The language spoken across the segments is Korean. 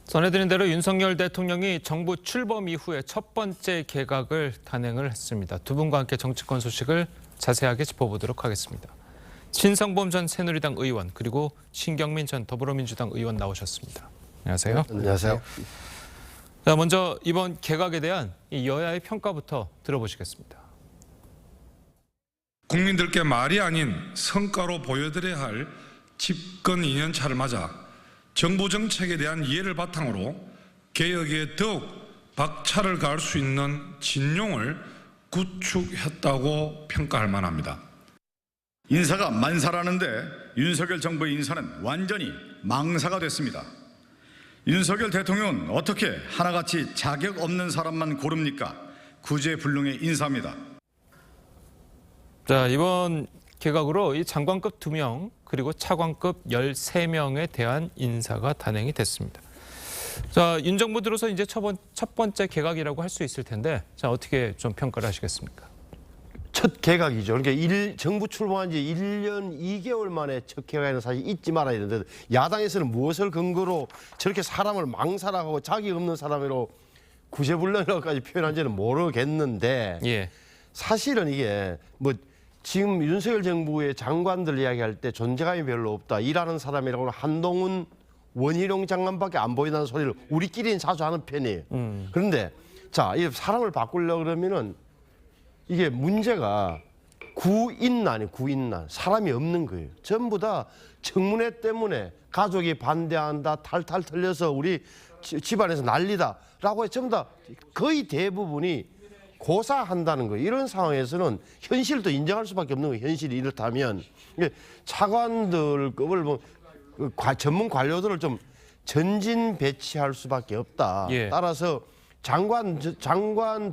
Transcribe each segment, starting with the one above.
전해드린 대로 윤석열 대통령이 정부 출범 이후에 첫 번째 개각을 단행을 했습니다. 두 분과 함께 정치권 소식을 자세하게 짚어보도록 하겠습니다. 신성범 전 새누리당 의원 그리고 신경민 전 더불어민주당 의원 나오셨습니다. 안녕하세요. 안녕하세요. 자, 먼저 이번 개각에 대한 이 여야의 평가부터 들어보시겠습니다. 국민들께 말이 아닌 성과로 보여드려야 할 집권 2년차를 맞아 정부 정책에 대한 이해를 바탕으로 개혁에 더욱 박차를 가할 수 있는 진용을 구축했다고 평가할 만합니다. 인사가 만사라는데 윤석열 정부의 인사는 완전히 망사가 됐습니다. 윤석열 대통령은 어떻게 하나같이 자격 없는 사람만 고릅니까? 구제불능의 인사입니다. 자, 이번 개각으로 이 장관급 2명 그리고 차관급 13명에 대한 인사가 단행이 됐습니다. 자, 윤 정부 들어서 이제 첫 번째 개각이라고 할 수 있을 텐데, 자, 어떻게 좀 평가를 하시겠습니까? 첫 개각이죠. 그러니까 정부 출범한 지 1년 2개월 만에 첫 개각에는 사실 잊지 말아야 되는데, 야당에서는 무엇을 근거로 저렇게 사람을 망사라고 자격 없는 사람으로 구제불능이라고까지 표현한지는 모르겠는데, 예. 사실은 이게 뭐 지금 윤석열 정부의 장관들 이야기할 때 존재감이 별로 없다. 일하는 사람이라고는 한동훈, 원희룡 장관밖에 안 보인다는 소리를 우리끼리는 자주 하는 편이에요. 그런데 자, 이 사람을 바꾸려고 그러면은 이게 문제가 구인난이 구인난. 사람이 없는 거예요. 전부 다 청문회 때문에 가족이 반대한다, 탈탈 털려서 우리 집안에서 난리다라고 해 전부 다 거의 대부분이 고사한다는 거예요. 이런 상황에서는 현실도 인정할 수밖에 없는 거예요. 현실이 이렇다면 차관들급을 뭐 전문 관료들을 좀 전진 배치할 수밖에 없다. 예. 따라서 장관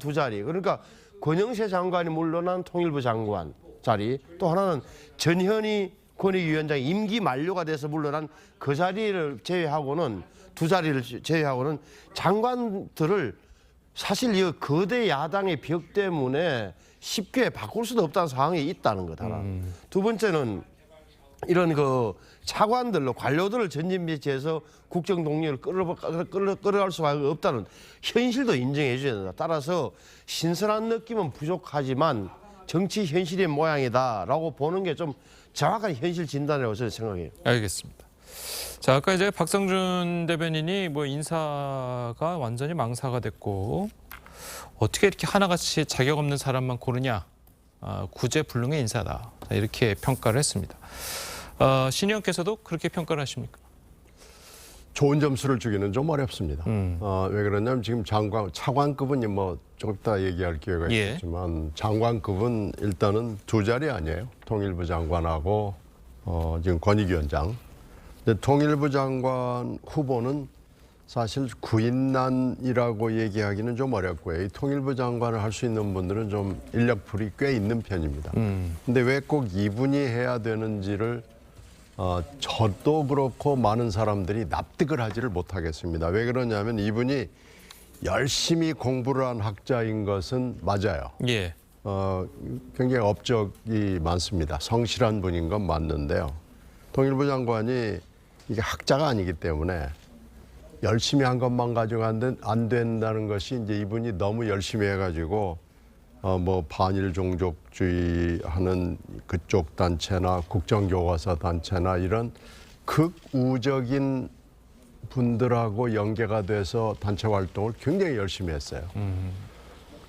두 자리, 그러니까 권영세 장관이 물러난 통일부 장관 자리, 또 하나는 전현희 권익위원장이 임기 만료가 돼서 물러난 그 자리를 제외하고는 두 자리를 제외하고는 장관들을 사실 이 거대 야당의 벽 때문에 쉽게 바꿀 수도 없다는 상황이 있다는 것 하나. 두 번째는 이런 그 차관들로 관료들을 전진 배치해서 국정 동력을 끌어갈 수가 없다는 현실도 인정해 줘야 된다. 따라서 신선한 느낌은 부족하지만 정치 현실의 모양이다라고 보는 게 좀 정확한 현실 진단이라고 저는 생각해요. 알겠습니다. 자, 아까 이제 박성준 대변인이 뭐 인사가 완전히 망사가 됐고 어떻게 이렇게 하나같이 자격 없는 사람만 고르냐, 구제불능의 인사다, 이렇게 평가를 했습니다. 신 의원께서도 그렇게 평가를 하십니까? 좋은 점수를 주기는 좀 어렵습니다. 왜 그러냐면 지금 차관급은 뭐 조금 이따 얘기할 기회가 예. 있겠지만 장관급은 일단은 두 자리 아니에요. 통일부 장관하고 지금 권익위원장. 근데 통일부 장관 후보는 사실 구인난이라고 얘기하기는 좀 어렵고요. 이 통일부 장관을 할 수 있는 분들은 좀 인력풀이 꽤 있는 편입니다. 근데 왜 꼭 이분이 해야 되는지를 저도 그렇고 많은 사람들이 납득을 하지를 못하겠습니다. 왜 그러냐면 이분이 열심히 공부를 한 학자인 것은 맞아요. 예. 굉장히 업적이 많습니다. 성실한 분인 건 맞는데요. 통일부 장관이 이게 학자가 아니기 때문에 열심히 한 것만 가지고 안 된다는 것이 이제 이분이 너무 열심히 해가지고 뭐 반일 종족주의 하는 그쪽 단체나 국정교과서 단체나 이런 극우적인 분들하고 연계가 돼서 단체 활동을 굉장히 열심히 했어요.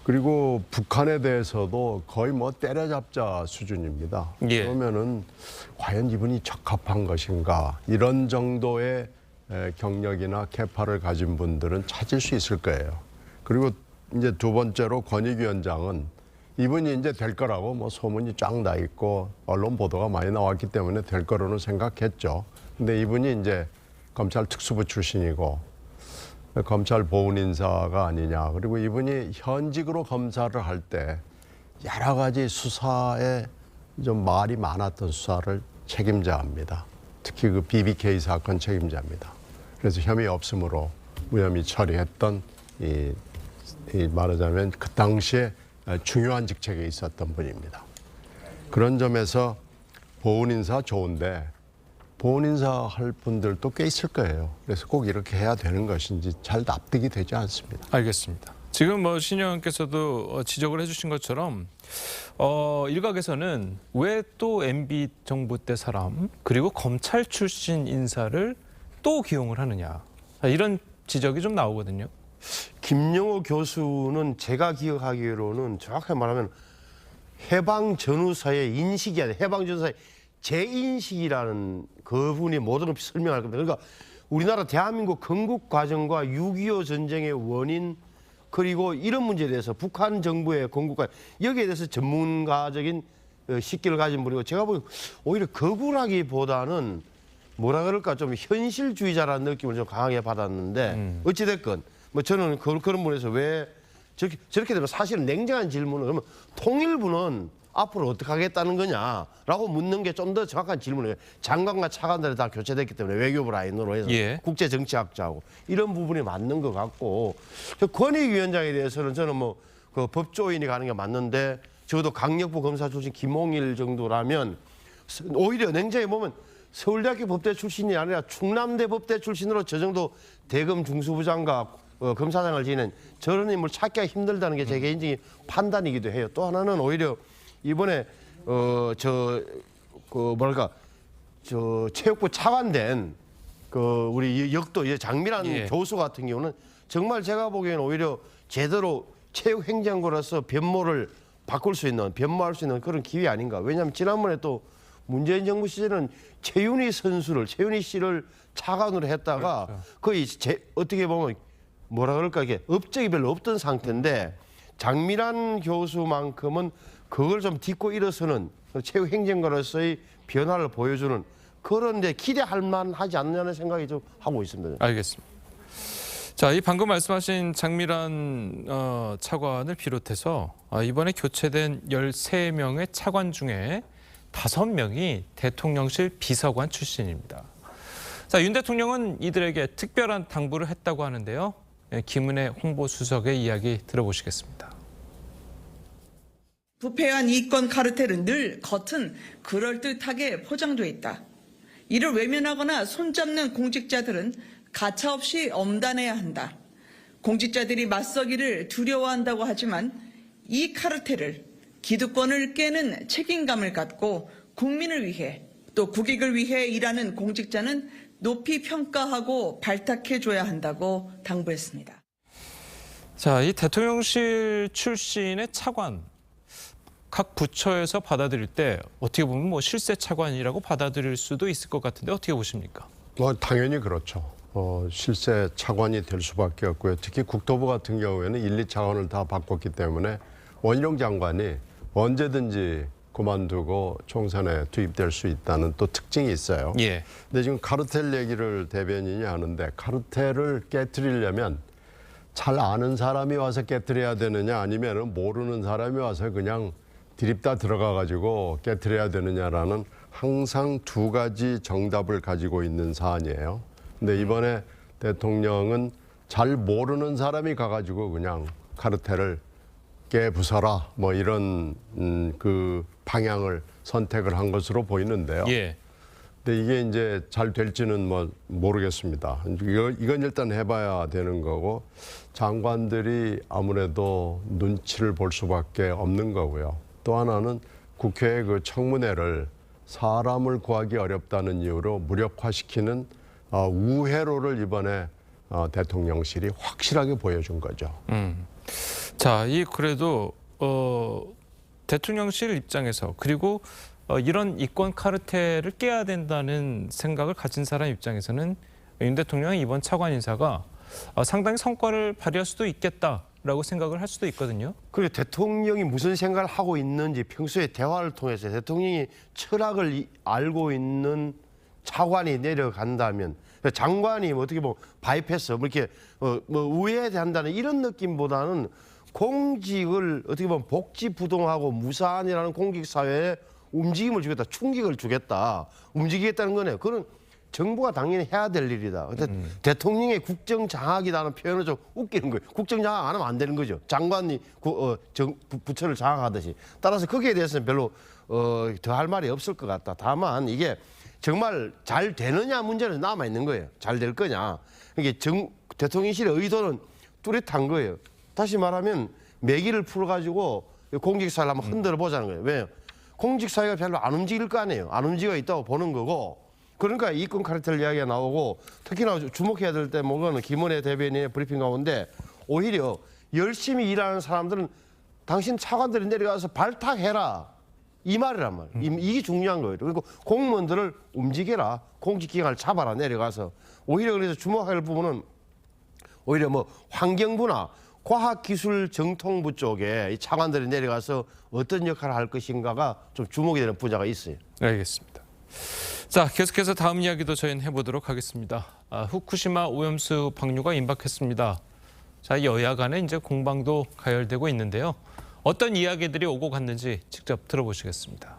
그리고 북한에 대해서도 거의 뭐 때려잡자 수준입니다. 예. 그러면은 과연 이분이 적합한 것인가, 이런 정도의 경력이나 캐파를 가진 분들은 찾을 수 있을 거예요. 그리고 이제 두 번째로 권익위원장은 이분이 이제 될 거라고 뭐 소문이 쫙 나 있고 언론 보도가 많이 나왔기 때문에 될 거로는 생각했죠. 근데 이분이 이제 검찰 특수부 출신이고 검찰 보훈 인사가 아니냐. 그리고 이분이 현직으로 검사를 할 때 여러 가지 수사에 좀 말이 많았던 수사를 책임자입니다. 특히 그 BBK 사건 책임자입니다. 그래서 혐의 없음으로 무혐의 처리했던 이 말하자면 그 당시에 중요한 직책에 있었던 분입니다. 그런 점에서 보훈 인사 좋은데 보훈 인사 할 분들도 꽤 있을 거예요. 그래서 꼭 이렇게 해야 되는 것인지 잘 납득이 되지 않습니다. 알겠습니다. 지금 뭐 신의원께서도 지적을 해주신 것처럼 일각에서는 왜 또 MB 정부 때 사람 그리고 검찰 출신 인사를 또 기용을 하느냐 이런 지적이 좀 나오거든요. 김영호 교수는 제가 기억하기로는 정확하게 말하면 해방 전후사의 인식이 아니라 해방 전후사의 재인식이라는 그분이 모든 설명할 겁니다. 그러니까 우리나라 대한민국 건국 과정과 6.25 전쟁의 원인 그리고 이런 문제에 대해서 북한 정부의 건국과 여기에 대해서 전문가적인 식견을 가진 분이고 제가 보기엔 오히려 거부라기보다는 뭐라 그럴까 좀 현실주의자라는 느낌을 좀 강하게 받았는데 어찌됐건 뭐 저는 그런 분에서 왜 저렇게 되면 사실은 냉정한 질문을 그러면 통일부는 앞으로 어떻게 하겠다는 거냐라고 묻는 게 좀 더 정확한 질문이에요. 장관과 차관들이 다 교체됐기 때문에 외교부 라인으로 해서 예. 국제정치학자하고 이런 부분이 맞는 것 같고 저 권익위원장에 대해서는 저는 뭐 그 법조인이 가는 게 맞는데 적어도 강력부 검사 출신 김홍일 정도라면 오히려 냉정히 보면 서울대학교 법대 출신이 아니라 충남대 법대 출신으로 저 정도 대검 중수부장과 검사장을 지낸 저런 인물 찾기가 힘들다는 게 제 개인적인 판단이기도 해요. 또 하나는 오히려 이번에 체육부 차관된 우리 역도 장미란 예. 교수 같은 경우는 정말 제가 보기에는 오히려 제대로 체육행정고로서 변모를 바꿀 수 있는 변모할 수 있는 그런 기회 아닌가. 왜냐하면 지난번에 또 문재인 정부 시절은 최윤희 씨를 차관으로 했다가 거의 어떻게 보면 뭐라 그럴까 이게 업적이 별로 없던 상태인데 장미란 교수만큼은 그걸 좀 딛고 일어서는 체육행정가로서의 변화를 보여주는 그런데 기대할 만하지 않냐는 생각이 좀 하고 있습니다. 알겠습니다. 자, 이 방금 말씀하신 장미란 차관을 비롯해서 이번에 교체된 13명의 차관 중에 5명이 대통령실 비서관 출신입니다. 자, 윤 대통령은 이들에게 특별한 당부를 했다고 하는데요. 김은혜 홍보수석의 이야기 들어보시겠습니다. 부패한 이권 카르텔은 늘 겉은 그럴듯하게 포장돼 있다. 이를 외면하거나 손잡는 공직자들은 가차없이 엄단해야 한다. 공직자들이 맞서기를 두려워한다고 하지만 이 카르텔을 기득권을 깨는 책임감을 갖고 국민을 위해 또 국익을 위해 일하는 공직자는 높이 평가하고 발탁해줘야 한다고 당부했습니다. 자, 이 대통령실 출신의 차관 각 부처에서 받아들일 때 어떻게 보면 뭐 실세 차관이라고 받아들일 수도 있을 것 같은데 어떻게 보십니까? 뭐 당연히 그렇죠. 실세 차관이 될 수밖에 없고요. 특히 국토부 같은 경우에는 1, 2차관을 다 바꿨기 때문에 원희룡 장관이 언제든지 그만두고 총선에 투입될 수 있다는 또 특징이 있어요. 예. 근데 지금 카르텔 얘기를 대변인이 하는데 카르텔을 깨트리려면 잘 아는 사람이 와서 깨트려야 되느냐 아니면 모르는 사람이 와서 그냥 드립다 들어가가지고 깨트려야 되느냐라는 항상 두 가지 정답을 가지고 있는 사안이에요. 근데 이번에 대통령은 잘 모르는 사람이 가가지고 그냥 카르텔을 깨부숴라 뭐 이런 그 방향을 선택을 한 것으로 보이는데요. 예. 근데 이게 이제 잘 될지는 뭐 모르겠습니다. 이건 일단 해봐야 되는 거고 장관들이 아무래도 눈치를 볼 수밖에 없는 거고요. 또 하나는 국회의 그 청문회를 사람을 구하기 어렵다는 이유로 무력화시키는 우회로를 이번에 대통령실이 확실하게 보여준 거죠. 자, 그래도 대통령실 입장에서 그리고 이런 이권 카르텔을 깨야 된다는 생각을 가진 사람 입장에서는 윤 대통령의 이번 차관 인사가 상당히 성과를 발휘할 수도 있겠다라고 생각을 할 수도 있거든요. 그리고 대통령이 무슨 생각을 하고 있는지 평소에 대화를 통해서 대통령이 철학을 알고 있는 차관이 내려간다면 장관이 어떻게 보면 바이패스 이렇게 우회한다는 이런 느낌보다는 공직을 어떻게 보면 복지부동하고 무사안이라는 공직사회에 움직임을 주겠다, 충격을 주겠다, 움직이겠다는 거네요. 그건 정부가 당연히 해야 될 일이다. 근데 대통령의 국정장악이라는 표현은 좀 웃기는 거예요. 국정장악 안 하면 안 되는 거죠. 장관이 부처를 장악하듯이. 따라서 거기에 대해서는 별로 더 할 말이 없을 것 같다. 다만 이게 정말 잘 되느냐 문제는 남아 있는 거예요. 잘 될 거냐. 이게 대통령실의 의도는 뚜렷한 거예요. 다시 말하면 매기를 풀어가지고 공직사를 한번 흔들어 보자는 거예요. 왜요? 공직사회가 별로 안 움직일 거 아니에요. 안 움직여 있다고 보는 거고. 그러니까 이권 카르텔 이야기가 나오고 특히나 주목해야 될 때 뭔가는 김은혜 대변인의 브리핑 가운데 오히려 열심히 일하는 사람들은 당신 차관들이 내려가서 발탁해라. 이 말이란 말이에요. 이게 중요한 거예요. 그리고 공무원들을 움직여라. 공직기관을 잡아라 내려가서. 오히려 그래서 주목할 부분은 오히려 뭐 환경부나 과학기술정통부 쪽에 이 차관들이 내려가서 어떤 역할을 할 것인가가 좀 주목이 되는 분야가 있어요. 알겠습니다. 자, 계속해서 다음 이야기도 저희는 해보도록 하겠습니다. 후쿠시마 오염수 방류가 임박했습니다. 자, 여야 간에 이제 공방도 가열되고 있는데요. 어떤 이야기들이 오고 갔는지 직접 들어보시겠습니다.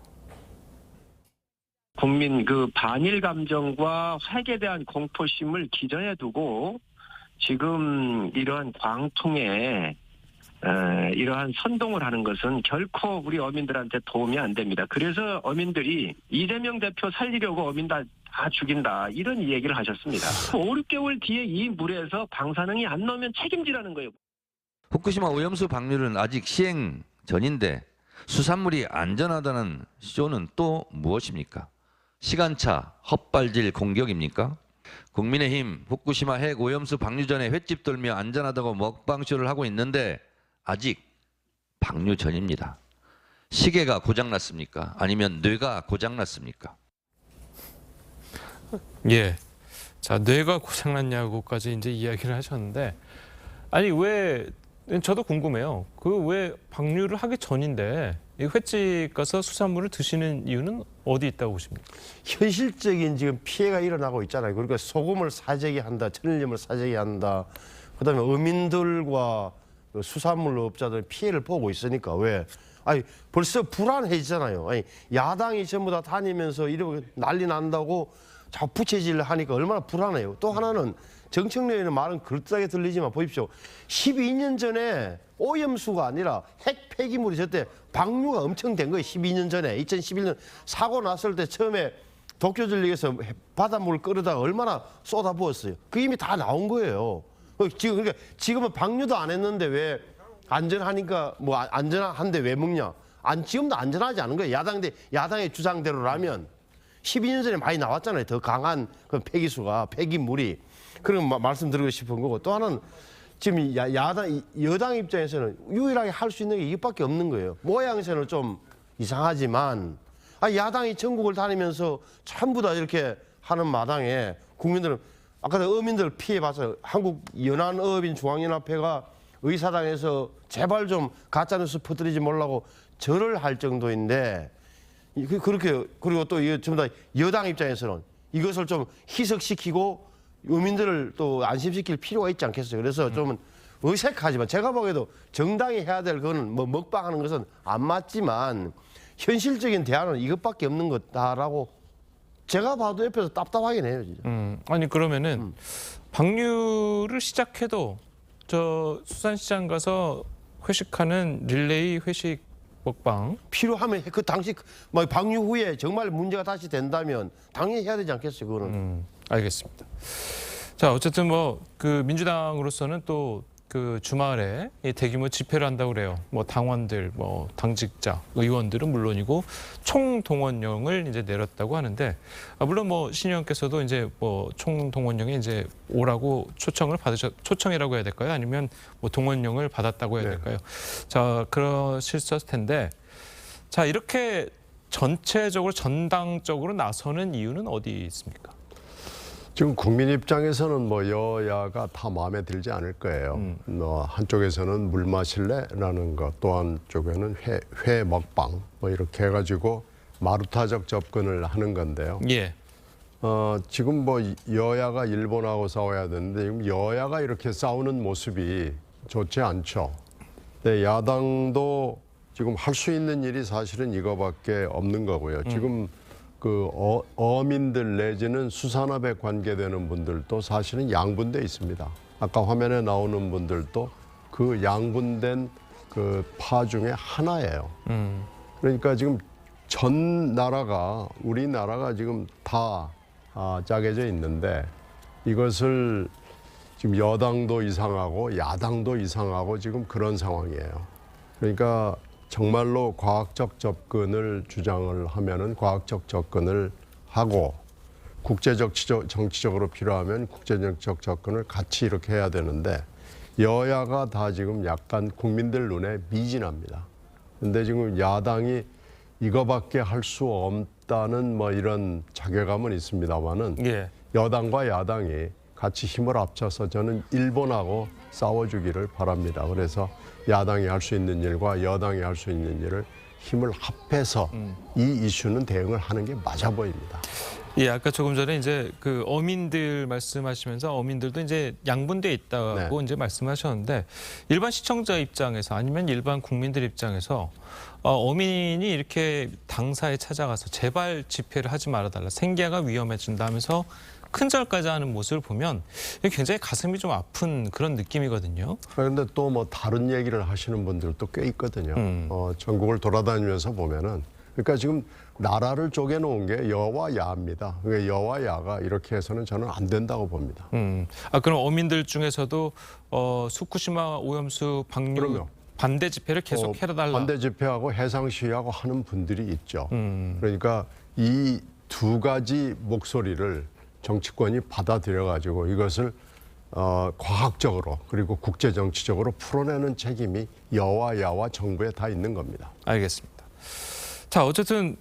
국민 그 반일 감정과 핵에 대한 공포심을 기전에 두고 지금 이러한 광풍에 이러한 선동을 하는 것은 결코 우리 어민들한테 도움이 안 됩니다. 그래서 어민들이 이재명 대표 살리려고 어민 다 죽인다 이런 얘기를 하셨습니다. 5, 6개월 뒤에 이 물에서 방사능이 안 나오면 책임지라는 거예요. 후쿠시마 오염수 방류는 아직 시행 전인데 수산물이 안전하다는 쇼는 또 무엇입니까? 시간차 헛발질 공격입니까? 국민의힘 후쿠시마 핵 오염수 방류 전에 횟집 돌며 안전하다고 먹방쇼를 하고 있는데 아직 방류 전입니다. 시계가 고장났습니까? 아니면 뇌가 고장났습니까? 예. 자, 뇌가 고장났냐고까지 이제 이야기를 하셨는데 아니 왜 저도 궁금해요. 그 왜 방류를 하기 전인데 이 횟집 가서 수산물을 드시는 이유는 어디 있다고 보십니까? 현실적인 지금 피해가 일어나고 있잖아요. 그러니까 소금을 사재기 한다, 천일염을 사재기 한다. 그다음에 어민들과 수산물 업자들 피해를 보고 있으니까 왜? 아니 벌써 불안해지잖아요. 아니 야당이 전부 다 다니면서 이러고 난리 난다고 자꾸 부채질을 하니까 얼마나 불안해요. 또 하나는 정청래의 말은 그럴듯하게 들리지만 보십시오. 12년 전에 오염수가 아니라 핵 폐기물이 저때 방류가 엄청 된 거예요. 12년 전에 2011년 사고 났을 때 처음에 도쿄전력에서 바닷물을 끌어다가 얼마나 쏟아부었어요. 그 이미 다 나온 거예요. 그러니까 지금은 방류도 안 했는데 왜 안전하니까 뭐 안전한데 왜 먹냐? 지금도 안전하지 않은 거예요. 야당의 주장대로라면 12년 전에 많이 나왔잖아요. 더 강한 그 폐기수가 폐기물이. 그런 말씀드리고 싶은 거고 또 하나는 지금 여당 입장에서는 유일하게 할 수 있는 게 이것밖에 없는 거예요. 모양새는 좀 이상하지만 야당이 전국을 다니면서 전부 다 이렇게 하는 마당에 국민들은 아까도 어민들 피해봐서 한국연안어업인 중앙연합회가 의사당에서 제발 좀 가짜뉴스 퍼뜨리지 말라고 절을 할 정도인데 그렇게 그리고 또 이거 전부 다 여당 입장에서는 이것을 좀 희석시키고 어민들을 또 안심시킬 필요가 있지 않겠어요. 그래서 좀 어색하지만 제가 보기에도 정당이 해야 될 거는 뭐 먹방하는 것은 안 맞지만 현실적인 대안은 이것밖에 없는 거다라고 제가 봐도 옆에서 답답하긴 해요. 진짜. 아니 그러면은 방류를 시작해도 저 수산시장 가서 회식하는 릴레이 회식 먹방 필요하면 그 당시 뭐 방류 후에 정말 문제가 다시 된다면 당연히 해야 되지 않겠어요. 그거는. 알겠습니다. 자, 어쨌든 뭐 그 민주당으로서는 또 그 주말에 이 대규모 집회를 한다고 그래요. 뭐 당원들, 뭐 당직자, 의원들은 물론이고 총동원령을 이제 내렸다고 하는데 물론 뭐 신 의원께서도 이제 뭐 총동원령에 이제 오라고 초청이라고 해야 될까요? 아니면 뭐 동원령을 받았다고 해야 될까요? 자, 그러셨을 텐데 자, 이렇게 전체적으로 전당적으로 나서는 이유는 어디 있습니까? 지금 국민 입장에서는 뭐 여야가 다 마음에 들지 않을 거예요. 한쪽에서는 물 마실래라는 것, 또 한쪽에는 회 먹방 뭐 이렇게 해가지고 마루타적 접근을 하는 건데요. 예. 지금 뭐 여야가 일본하고 싸워야 되는데 지금 여야가 이렇게 싸우는 모습이 좋지 않죠. 네, 야당도 지금 할 수 있는 일이 사실은 이거밖에 없는 거고요. 지금 그 어민들 내지는 수산업에 관계되는 분들도 사실은 양분돼 있습니다. 아까 화면에 나오는 분들도 그 양분된 그 파 중에 하나예요. 그러니까 지금 전 나라가 우리나라가 지금 다 짜겨져 있는데 이것을 지금 여당도 이상하고 야당도 이상하고 지금 그런 상황이에요. 그러니까 정말로 과학적 접근을 주장을 하면은 과학적 접근을 하고 국제적 정치적으로 필요하면 국제적 접근을 같이 이렇게 해야 되는데 여야가 다 지금 약간 국민들 눈에 미진합니다. 근데 지금 야당이 이거밖에 할 수 없다는 뭐 이런 자괴감은 있습니다만은 예. 여당과 야당이 같이 힘을 합쳐서 저는 일본하고 싸워주기를 바랍니다. 그래서 야당이 할 수 있는 일과 여당이 할 수 있는 일을 힘을 합해서 이 이슈는 대응을 하는 게 맞아 보입니다. 예, 아까 조금 전에 이제 그 어민들 말씀하시면서 어민들도 이제 양분돼 있다고 네. 이제 말씀하셨는데 일반 시청자 입장에서 아니면 일반 국민들 입장에서 어민이 이렇게 당사에 찾아가서 제발 집회를 하지 말아달라, 생계가 위험해진다 하면서 큰절까지 하는 모습을 보면 굉장히 가슴이 좀 아픈 그런 느낌이거든요. 그런데 또 뭐 다른 얘기를 하시는 분들도 꽤 있거든요. 전국을 돌아다니면서 보면은 그러니까 지금 나라를 쪼개놓은 게 여와 야입니다. 그러니까 여와 야가 이렇게 해서는 저는 안 된다고 봅니다. 그럼 어민들 중에서도 후쿠시마 오염수 방류 그럼요. 반대 집회를 계속 해달라. 반대 집회하고 해상 시위하고 하는 분들이 있죠. 그러니까 이 두 가지 목소리를 정치권이 받아들여 가지고 이것을 과학적으로 그리고 국제 정치적으로 풀어내는 책임이 여와 야와 정부에 다 있는 겁니다. 알겠습니다. 자, 어쨌든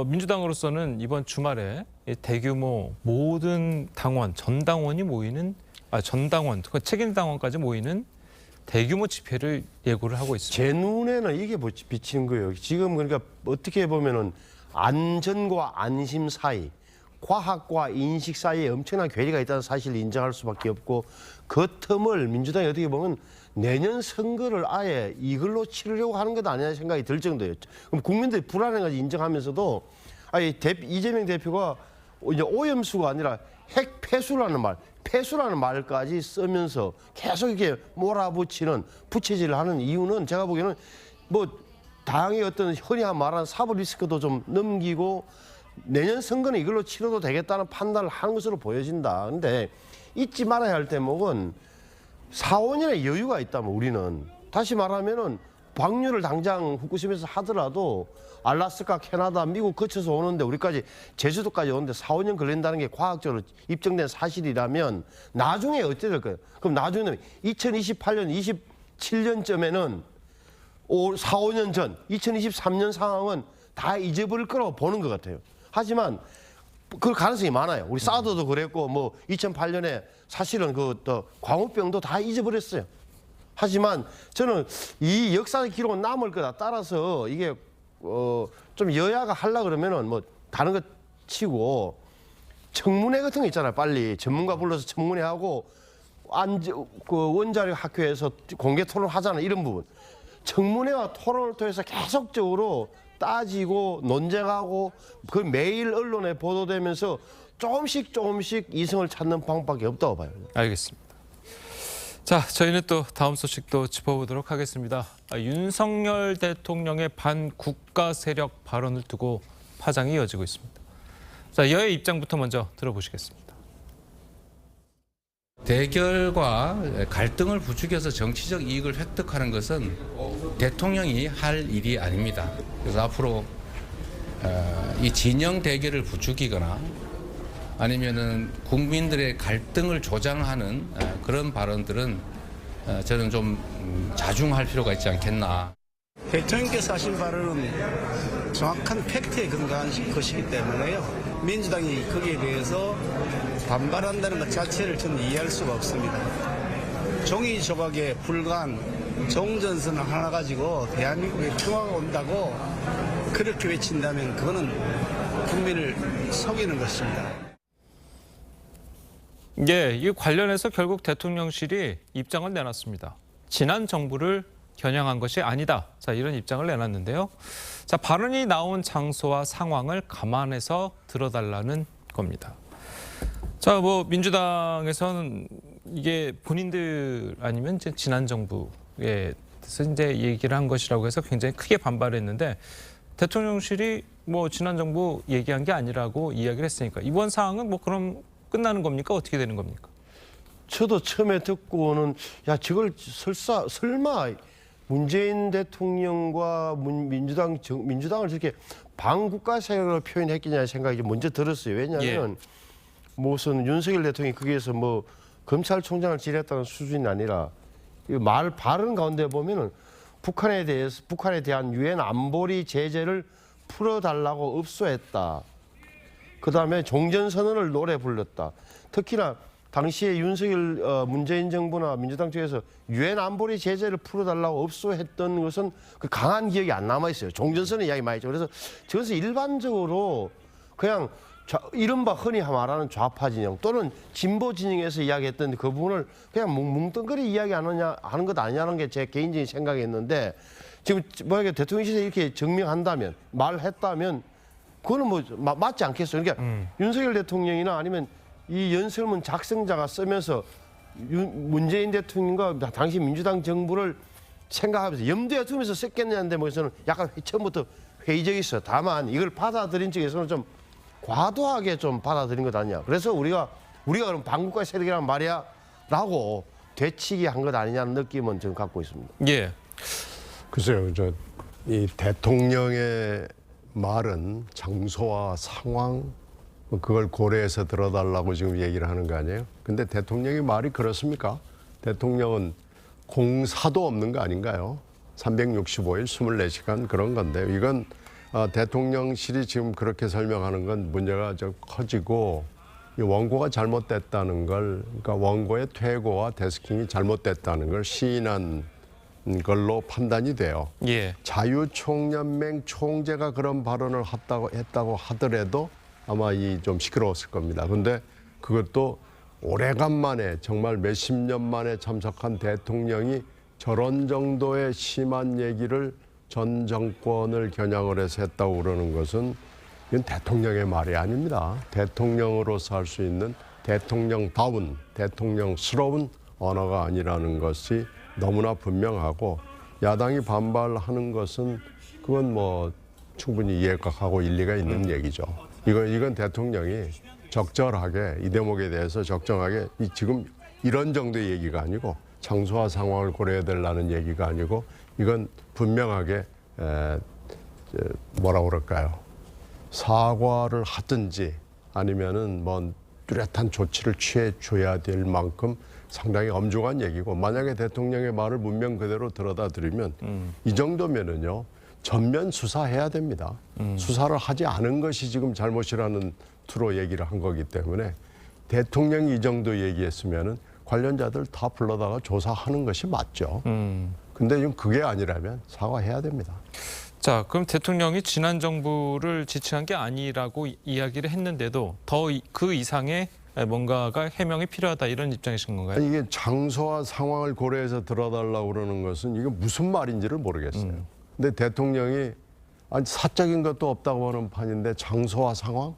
민주당으로서는 이번 주말에 이 대규모 모든 당원, 전당원이 모이는 전당원, 그 책임 당원까지 모이는 대규모 집회를 예고를 하고 있습니다. 제 눈에는 이게 비치는 거예요. 지금 그러니까 어떻게 보면은 안전과 안심 사이, 과학과 인식 사이에 엄청난 괴리가 있다는 사실을 인정할 수밖에 없고 그 틈을 민주당이 어떻게 보면 내년 선거를 아예 이걸로 치르려고 하는 것 아니냐 생각이 들 정도예요. 그럼 국민들이 불안해가지고 인정하면서도 이재명 대표가 이제 오염수가 아니라 핵 폐수라는 말까지 쓰면서 계속 이렇게 몰아붙이는 부채질을 하는 이유는 제가 보기에는 뭐 당의 어떤 흔히 말하는 사법 리스크도 좀 넘기고 내년 선거는 이걸로 치러도 되겠다는 판단을 하는 것으로 보여진다. 근데 잊지 말아야 할 대목은 4, 5년의 여유가 있다면 우리는 다시 말하면은 방류를 당장 후쿠시마에서 하더라도 알라스카, 캐나다, 미국 거쳐서 오는데 우리까지 제주도까지 오는데 4, 5년 걸린다는 게 과학적으로 입증된 사실이라면 나중에 어떻게 될 거예요? 그럼 나중에는 2028년, 27년쯤에는 4, 5년 전 2023년 상황은 다 잊어버릴 거라고 보는 것 같아요. 하지만 그 가능성이 많아요. 우리 사드도 그랬고 뭐 2008년에 사실은 또 광우병도 다 잊어버렸어요. 하지만 저는 이 역사의 기록은 남을 거다. 따라서 이게 좀 여야가 하려 그러면은 뭐 다른 거 치고 청문회 같은 거 있잖아요. 빨리 전문가 불러서 청문회하고 그 원자력 학회에서 공개 토론하잖아요. 이런 부분. 청문회와 토론을 통해서 계속적으로 따지고 논쟁하고 그 매일 언론에 보도되면서 조금씩 이성을 찾는 방법밖에 없다고 봐요. 알겠습니다. 자, 저희는 또 다음 소식도 짚어보도록 하겠습니다. 윤석열 대통령의 반국가 세력 발언을 두고 파장이 이어지고 있습니다. 자, 여의 입장부터 먼저 들어보시겠습니다. 대결과 갈등을 부추겨서 정치적 이익을 획득하는 것은 대통령이 할 일이 아닙니다. 그래서 앞으로 이 진영 대결을 부추기거나 아니면은 국민들의 갈등을 조장하는 그런 발언들은 저는 좀 자중할 필요가 있지 않겠나. 대통령께서 하신 발언은 정확한 팩트에 근거한 것이기 때문에요. 민주당이 거기에 대해서 반발한다는 것 자체를 저는 이해할 수가 없습니다. 종이 조각에 불과한 종전선을 하나 가지고 대한민국에 평화가 온다고 그렇게 외친다면 그거는 국민을 속이는 것입니다. 예, 이 관련해서 결국 대통령실이 입장을 내놨습니다. 지난 정부를 겨냥한 것이 아니다. 자, 이런 입장을 내놨는데요. 자, 발언이 나온 장소와 상황을 감안해서 들어달라는 겁니다. 자, 뭐 민주당에서는 이게 본인들 아니면 이제 지난 정부에 대해서 이제 얘기를 한 것이라고 해서 굉장히 크게 반발했는데 대통령실이 뭐 지난 정부 얘기한 게 아니라고 이야기를 했으니까 이번 사항은 뭐 그럼 끝나는 겁니까? 어떻게 되는 겁니까? 저도 처음에 듣고는 야 저걸 설마 문재인 대통령과 민주당을 저렇게 반국가 세력으로 표현했겠냐 생각이 먼저 들었어요. 왜냐하면 무슨 윤석열 대통령이 거기에서 뭐 검찰총장을 지냈다는 수준이 아니라 말 발언 가운데 보면은 북한에 대한 유엔 안보리 제재를 풀어달라고 읍소했다. 그다음에 종전선언을 노래 불렀다. 특히나 당시에 윤석열 문재인 정부나 민주당 쪽에서 유엔 안보리 제재를 풀어달라고 읍소했던 것은 그 강한 기억이 안 남아 있어요. 종전선언 이야기 많이 했죠. 그래서 저것은 일반적으로 그냥 이른바 흔히 말하는 좌파 진영 또는 진보 진영에서 이야기했던 그 부분을 그냥 뭉뚱그리 이야기 하는 것 아니냐는 게 제 개인적인 생각이었는데 지금 만약에 대통령실에 이렇게 증명한다면 말했다면 그거는 뭐 맞지 않겠어요. 그러니까 윤석열 대통령이나 아니면 이 연설문 작성자가 쓰면서 문재인 대통령과 당시 민주당 정부를 생각하면서 염두에 두면서 썼겠냐는데 뭐 저는 약간 처음부터 회의적이었어요. 다만 이걸 받아들인 쪽에서는 좀 과도하게 좀 받아들인 것 아니냐. 그래서 우리가 그럼 반국가 세력이란 말이야 라고 되치기 한 것 아니냐는 느낌은 저는 갖고 있습니다. 예. 글쎄요, 이 대통령의 말은 장소와 상황 그걸 고려해서 들어달라고 지금 얘기를 하는 거 아니에요? 근데 대통령의 말이 그렇습니까? 대통령은 공사도 없는 거 아닌가요? 365일 24시간 그런 건데요. 이건 대통령실이 지금 그렇게 설명하는 건 문제가 좀 커지고 이 원고가 잘못됐다는 걸, 그러니까 원고의 퇴고와 데스킹이 잘못됐다는 걸 시인한 걸로 판단이 돼요. 예. 자유총연맹 총재가 그런 발언을 했다고 하더라도 아마 좀 시끄러웠을 겁니다. 그런데 그것도 오래간만에 정말 몇십 년 만에 참석한 대통령이 저런 정도의 심한 얘기를 전 정권을 겨냥을 해서 했다고 그러는 것은 이건 대통령의 말이 아닙니다. 대통령으로서 할 수 있는 대통령다운, 대통령스러운 언어가 아니라는 것이 너무나 분명하고 야당이 반발하는 것은 그건 뭐 충분히 이해가 가고 일리가 있는 얘기죠. 이건 대통령이 적절하게 이 대목에 대해서 적정하게 지금 이런 정도의 얘기가 아니고 장소와 상황을 고려해야 된다는 얘기가 아니고 이건 분명하게 뭐라 그럴까요? 사과를 하든지 아니면은 뭐 뚜렷한 조치를 취해 줘야 될 만큼 상당히 엄중한 얘기고 만약에 대통령의 말을 문명 그대로 들여다 드리면 이 정도면은요 전면 수사해야 됩니다. 수사를 하지 않은 것이 지금 잘못이라는 투로 얘기를 한 거기 때문에 대통령이 이 정도 얘기했으면은 관련자들 다 불러다가 조사하는 것이 맞죠. 근데 지금 그게 아니라면 사과해야 됩니다. 자, 그럼 대통령이 지난 정부를 지칭한 게 아니라고 이야기를 했는데도 더 그 이상의 뭔가가 해명이 필요하다 이런 입장이신 건가요? 아니, 이게 장소와 상황을 고려해서 들어달라고 그러는 것은 이게 무슨 말인지를 모르겠어요. 근데 대통령이 아니 사적인 것도 없다고 하는 판인데 장소와 상황?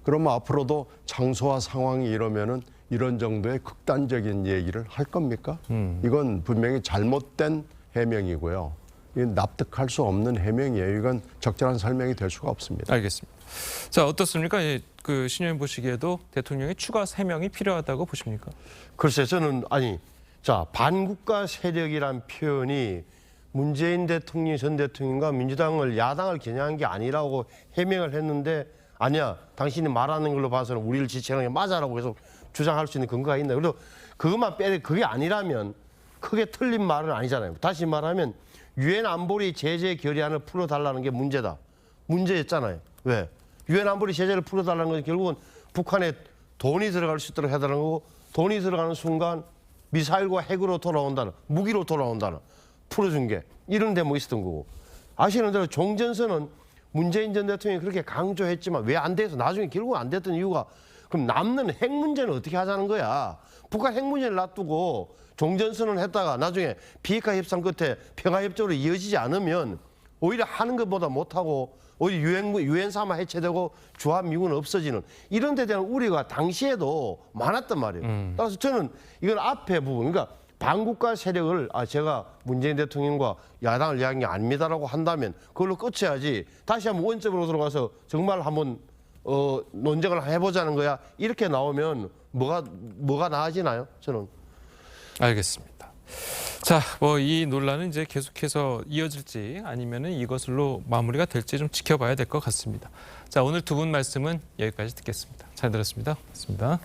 그러면 앞으로도 장소와 상황이 이러면은 이런 정도의 극단적인 얘기를 할 겁니까? 이건 분명히 잘못된 해명이고요. 이건 납득할 수 없는 해명이에요. 이건 적절한 설명이 될 수가 없습니다. 알겠습니다. 자, 어떻습니까? 그 신의원 보시기에도 대통령의 추가 해명이 필요하다고 보십니까? 글쎄 저는 반국가 세력이란 표현이 문재인 대통령 전 대통령과 민주당을 야당을 겨냥한 게 아니라고 해명을 했는데 아니야 당신이 말하는 걸로 봐서는 우리를 지칭하는 게 맞아라고 계속 주장할 수 있는 근거가 있나. 그리고 그것만 빼내 그게 아니라면 크게 틀린 말은 아니잖아요. 다시 말하면 유엔 안보리 제재 결의안을 풀어달라는 게 문제였잖아요. 왜? 유엔 안보리 제재를 풀어달라는 건 결국은 북한에 돈이 들어갈 수 있도록 해달라는 거고 돈이 들어가는 순간 미사일과 핵으로 돌아온다는 무기로 돌아온다는 풀어준 게 이런 대목이 있었던 거고 아시는 대로 종전선언은 문재인 전 대통령이 그렇게 강조했지만 왜 안 돼서 나중에 결국 안 됐던 이유가 그럼 남는 핵 문제는 어떻게 하자는 거야. 북한 핵 문제를 놔두고 종전선언을 했다가 나중에 비핵화 협상 끝에 평화협정으로 이어지지 않으면 오히려 하는 것보다 못하고 오히려 유엔사만 해체되고 주한미군은 없어지는 이런 데 대한 우려가 당시에도 많았단 말이에요. 따라서 저는 이건 앞에 부분 그러니까 반국가 세력을 제가 문재인 대통령과 야당을 이야기한 게 아닙니다라고 한다면 그걸로 끝이야지 다시 한번 원점으로 들어가서 정말 한번 논쟁을 해보자는 거야. 이렇게 나오면 뭐가 나아지나요? 저는. 알겠습니다. 자, 뭐 이 논란은 이제 계속해서 이어질지 아니면은 이것으로 마무리가 될지 좀 지켜봐야 될 것 같습니다. 자, 오늘 두 분 말씀은 여기까지 듣겠습니다. 잘 들었습니다. 고맙습니다.